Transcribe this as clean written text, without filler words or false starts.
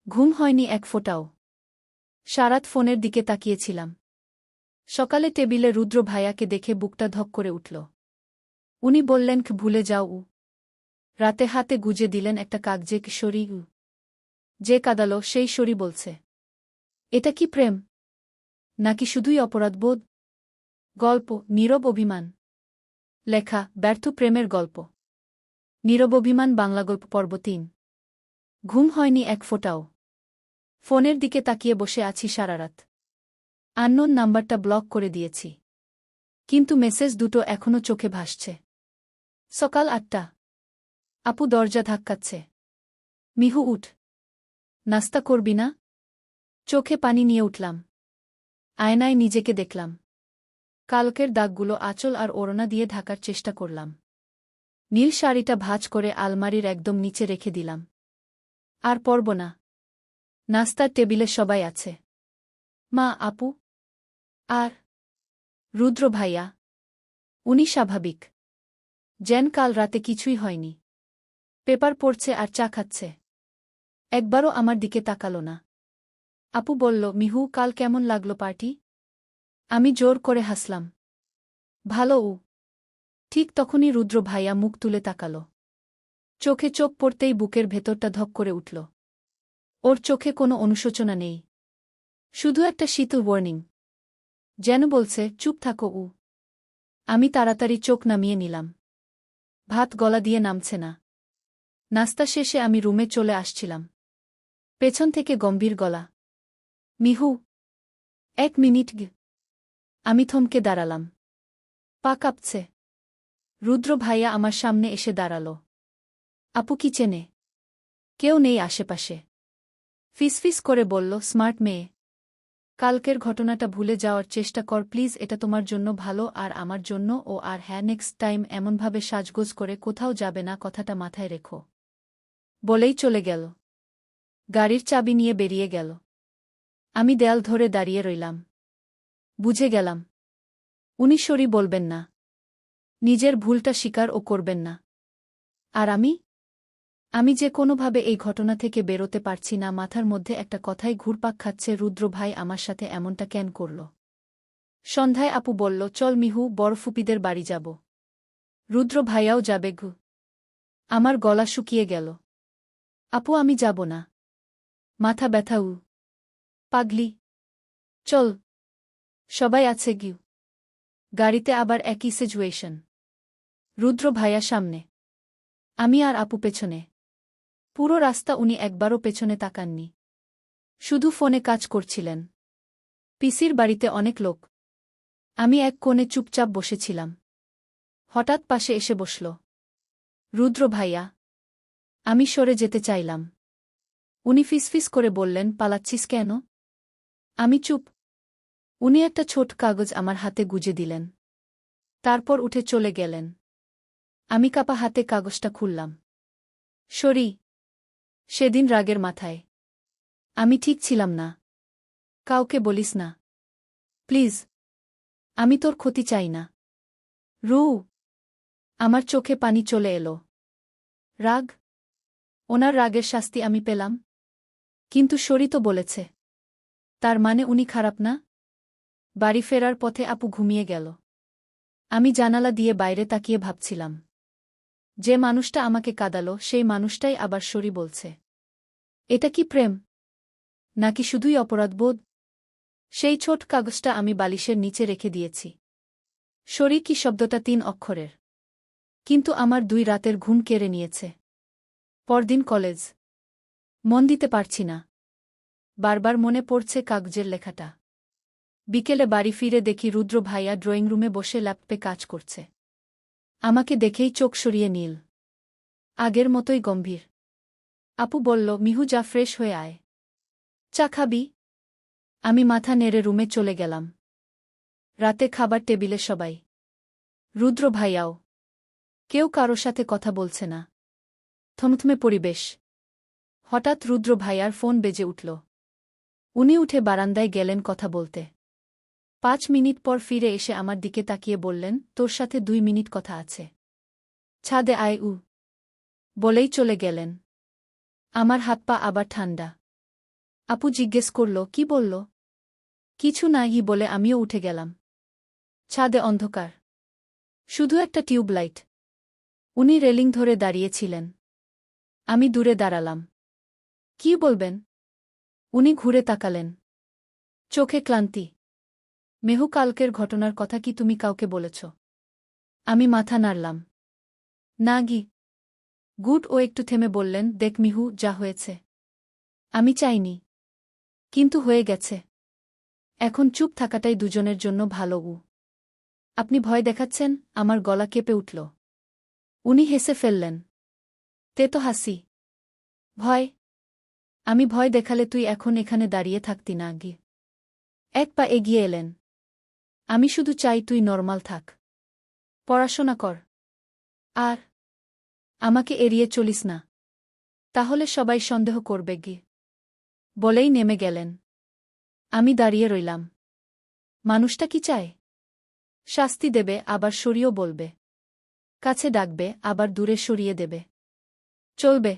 ঘুম হয়নি এক ফোঁটাও। সারাত ফোনের দিকে তাকিয়েছিলাম। সকালে টেবিলে রুদ্র ভাইয়াকে দেখে বুকটা ধক করে উঠল। উনি বললেন ভুলে যাও উ। রাতে হাতে গুজে দিলেন একটা কাগজে কিশোরী উ। যে কাঁদালো সেই শরী বলছে। এটা কি প্রেম? নাকি শুধুই অপরাধবোধ? গল্প নীরব অভিমান। লেখা ব্যর্থ প্রেমের গল্প। নীরব অভিমান বাংলা গল্প পর্ব ৩। ঘুম হয়নি এক ফোঁটাও। ফোনের দিকে তাকিয়ে বসে আছি সারারাত। আননোন নাম্বারটা ব্লক করে দিয়েছি। কিন্তু মেসেজ দুটো এখনো চোখে ভাসছে। সকাল ৮টা। আপু দরজা ধাক্কাচ্ছে। মিহু উঠ। নাস্তা করবি না? চোখে পানি নিয়ে উঠলাম। আয়নায় নিজেকে দেখলাম। কালকের দাগগুলো আঁচল আর ওড়না দিয়ে ঢাকার চেষ্টা করলাম। নীল শাড়িটা ভাঁজ করে আলমারির একদম নিচে রেখে দিলাম। আর পরব না। নাস্তার টেবিলে সবাই আছে। মা, আপু আর রুদ্র ভাইয়া। উনি স্বাভাবিক। যেন কাল রাতে কিছুই হয়নি। পেপার পড়ছে আর চা খাচ্ছে। একবারও আমার দিকে তাকালো না। আপু বলল, মিহু, কাল কেমন লাগলো পার্টি? আমি জোর করে হাসলাম। ভালো উ। ঠিক তখনই রুদ্র ভাইয়া মুখ তুলে তাকালো। চোখে চোখ পড়তেই বুকের ভেতরটা ধক করে উঠল। ওর চোখে কোনো অনুশোচনা নেই। শুধু একটা শীতল ওয়ার্নিং। যেন বলছে, চুপ থাকো উ। আমি তাড়াতাড়ি চোখ নামিয়ে নিলাম। ভাত গলা দিয়ে নামছে না। নাস্তা শেষে আমি রুমে চলে আসছিলাম। পেছন থেকে গম্ভীর গলা। মিহু, ১ মিনিট গ। আমি থমকে দাঁড়ালাম। পা কাঁপছে। রুদ্র ভাইয়া আমার সামনে এসে দাঁড়াল। আপু কি চেনে? কেউ নেই আশেপাশে। ফিসফিস করে বলল, স্মার্ট মেয়ে। কালকের ঘটনাটা ভুলে যাওয়ার চেষ্টা কর প্লিজ, এটা তোমার জন্য ভালো আর আমার জন্য ও। আর হ্যাঁ, নেক্সট টাইম এমনভাবে সাজগোজ করে কোথাও যাবে না, কথাটা মাথায় রেখো। বলেই চলে গেল। গাড়ির চাবি নিয়ে বেরিয়ে গেল। আমি দেয়াল ধরে দাঁড়িয়ে রইলাম। বুঝে গেলাম উনি সরি বলবেন না। নিজের ভুলটা স্বীকারও করবেন না। আর আমি যে কোনোভাবে এই ঘটনা থেকে বেরোতে পারছি না। মাথার মধ্যে একটা কথাই ঘুরপাক খাচ্ছে, রুদ্র ভাই আমার সাথে এমনটা কেন করল? সন্ধ্যায় আপু বলল, চল মিহু, বড় ফুপিদের বাড়ি যাব। রুদ্র ভাইয়াও যাবে গু। আমার গলা শুকিয়ে গেল। আপু, আমি যাব না। মাথা ব্যথা উ। পাগলি। চল। সবাই আছে গিউ। গাড়িতে আবার একই সিচুয়েশন। রুদ্র ভাইয়া সামনে। আমি আর আপু পেছনে। পুরো রাস্তা উনি একবারও পেছনে তাকাননি। শুধু ফোনে কাজ করছিলেন। পিসির বাড়িতে অনেক লোক। আমি এক কোণে চুপচাপ বসেছিলাম। হঠাৎ পাশে এসে বসল রুদ্র ভাইয়া। আমি সরে যেতে চাইলাম। উনি ফিসফিস করে বললেন, পালাচ্ছিস কেন? আমি চুপ। উনি একটা ছোট কাগজ আমার হাতে গুজে দিলেন। তারপর উঠে চলে গেলেন। আমি কাপা হাতে কাগজটা খুললাম। সরি। সেদিন রাগের মাথায়। আমি ঠিক ছিলাম না। কাউকে বলিস না প্লিজ। আমি তোর ক্ষতি চাই না। রু। আমার চোখে পানি চলে এলো। রাগ? ওনার রাগের শাস্তি আমি পেলাম? কিন্তু সরি তো বলেছে। তার মানে উনি খারাপ না? বাড়ি ফেরার পথে আপু ঘুমিয়ে গেল। আমি জানালা দিয়ে বাইরে তাকিয়ে ভাবছিলাম, যে মানুষটা আমাকে কাঁদালো সেই মানুষটাই আবার সরি বলছে। এটা কি প্রেম? নাকি শুধুই অপরাধবোধ? সেই ছোট কাগজটা আমি বালিশের নিচে রেখে দিয়েছি। সরি কি শব্দটা ৩ অক্ষরের। কিন্তু আমার ২ রাতের ঘুম কেড়ে নিয়েছে। পরদিন কলেজ। মন দিতে পারছি না। বারবার মনে পড়ছে কাগজের লেখাটা। বিকেলে বাড়ি ফিরে দেখি রুদ্র ভাইয়া ড্রয়িং রুমে বসে ল্যাপটপে কাজ করছে। আমাকে দেখেই চোখ সরিয়ে নীল। আগের মতোই গম্ভীর। আপু বলল, মিহু, যা, ফ্রেশ হয়ে আয়। চা খাবি? আমি মাথা নেড়ে রুমে চলে গেলাম। রাতে খাবার টেবিলে সবাই। রুদ্র ভাইয়াও। কেউ কারো সাথে কথা বলছে না। থমথমে পরিবেশ। হঠাৎ রুদ্র ভাইয়ার ফোন বেজে উঠল। উনি উঠে বারান্দায় গেলেন কথা বলতে। ৫ মিনিট পর ফিরে এসে আমার দিকে তাকিয়ে বললেন, তোর সাথে ২ মিনিট কথা আছে। ছাদে আয় উ। বলেই চলে গেলেন। আমার হাত পা আবার ঠান্ডা। আপু জিজ্ঞেস করল, কি বলল? কিছু নাই বলে আমিও উঠে গেলাম। ছাদে অন্ধকার। শুধু একটা টিউবলাইট। উনি রেলিং ধরে দাঁড়িয়েছিলেন। আমি দূরে দাঁড়ালাম। কি বলবেন? উনি ঘুরে তাকালেন। চোখে ক্লান্তি। মেহু, কালকের ঘটনার কথা কি তুমি কাউকে বলেছ? আমি মাথা নাড়লাম। না গি। গুড। ও একটু থেমে বললেন, দেখ মিহু, যা হয়েছে আমি চাইনি, কিন্তু হয়ে গেছে। এখন চুপ থাকাটাই দুজনের জন্য ভালো। আপনি ভয় দেখাচ্ছেন? আমার গলা কেঁপে উঠল। উনি হেসে ফেললেন। তে তো হাসি। ভয়? আমি ভয় দেখালে তুই এখন এখানে দাঁড়িয়ে থাকতি না গি। এক পা এগিয়ে এলেন। আমি শুধু চাই তুই নরমাল থাক। পড়াশোনা কর। আর আমাকে এড়িয়ে চলিস না। তাহলে সবাই সন্দেহ করবে গি। বলেই নেমে গেলেন। আমি দাঁড়িয়ে রইলাম। মানুষটা কি চায়? শাস্তি দেবে, আবার সরিয়েও বলবে। কাছে ডাকবে, আবার দূরে সরিয়ে দেবে। চলবে।